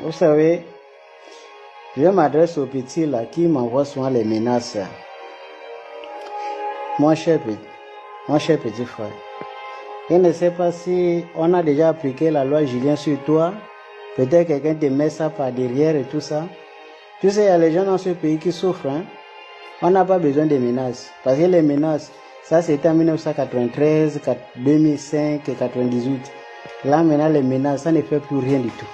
Vous savez, je m'adresse aux petits là qui m'envoient souvent les menaces. Mon cher petit frère, je ne sais pas si on a déjà appliqué la loi Julien sur toi. Peut-être quelqu'un te met ça par derrière et tout ça. Tu sais, il y a les gens dans ce pays qui souffrent. Hein? On n'a pas besoin de menaces. Parce que les menaces, ça c'était en 1993, 2005 et 98. Là maintenant, les menaces, ça ne fait plus rien du tout.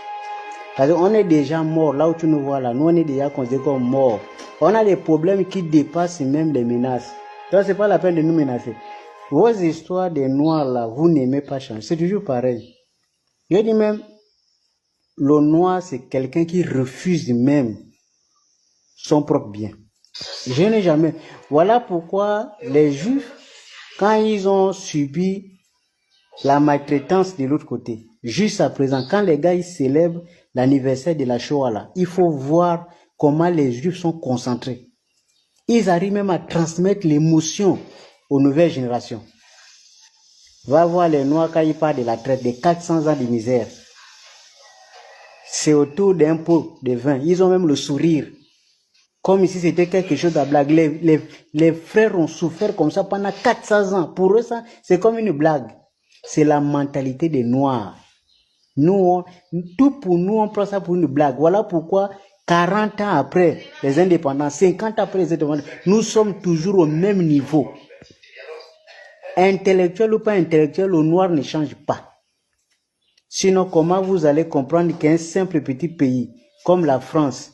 Parce qu'on est déjà mort. Là où tu nous vois là, nous on est déjà considérés comme morts. On a des problèmes qui dépassent même les menaces. Donc c'est pas la peine de nous menacer. Vos histoires des noirs là, vous n'aimez pas changer. C'est toujours pareil. Je dis même, le noir c'est quelqu'un qui refuse même son propre bien. Je n'ai jamais. Voilà pourquoi les juifs, quand ils ont subi la maltraitance de l'autre côté, juste à présent, quand les gars ils célèbrent l'anniversaire de la Shoah là, il faut voir comment les juifs sont concentrés. Ils arrivent même à transmettre l'émotion aux nouvelles générations. Va voir les noirs quand ils parlent de la traite, des 400 ans de misère. C'est autour d'un pot de vin. Ils ont même le sourire. Comme si c'était quelque chose de blague. Les frères ont souffert comme ça pendant 400 ans. Pour eux, ça, c'est comme une blague. C'est la mentalité des Noirs. Nous, tout pour nous, on prend ça pour une blague. Voilà pourquoi, 40 ans après les indépendances, 50 ans après les indépendances, nous sommes toujours au même niveau. Intellectuel ou pas intellectuel, le noir ne change pas. Sinon, comment vous allez comprendre qu'un simple petit pays comme la France,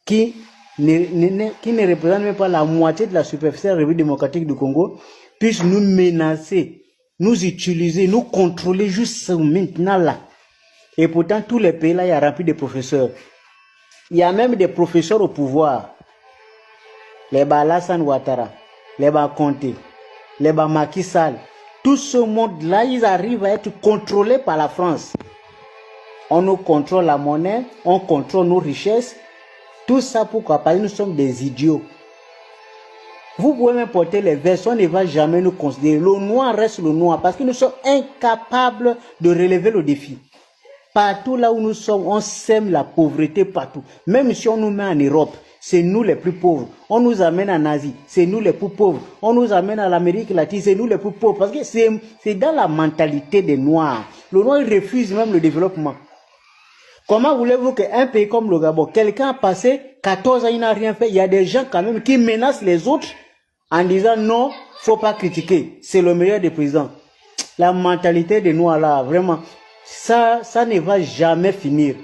qui ne représente même pas la moitié de la superficie de la République démocratique du Congo, puisse nous menacer, nous utiliser, nous contrôler juste maintenant là. Et pourtant, tous les pays là, il y a rempli de professeurs. Il y a même des professeurs au pouvoir. Les Alassane Ouattara, les Conté, les Macky Sall. Tout ce monde-là, ils arrivent à être contrôlés par la France. On nous contrôle la monnaie, on contrôle nos richesses. Tout ça pourquoi? Parce que nous sommes des idiots. Vous pouvez même porter les vestes, on ne va jamais nous considérer. Le noir reste le noir parce que nous sommes incapables de relever le défi. Partout là où nous sommes, on sème la pauvreté partout. Même si on nous met en Europe, c'est nous les plus pauvres. On nous amène en Asie, c'est nous les plus pauvres. On nous amène à l'Amérique latine, c'est nous les plus pauvres. Parce que c'est dans la mentalité des Noirs. Le Noir refuse même le développement. Comment voulez-vous qu'un pays comme le Gabon, quelqu'un a passé 14 ans, il n'a rien fait. Il y a des gens quand même qui menacent les autres en disant non, faut pas critiquer. C'est le meilleur des présidents. La mentalité des Noirs là, vraiment, ça ne va jamais finir.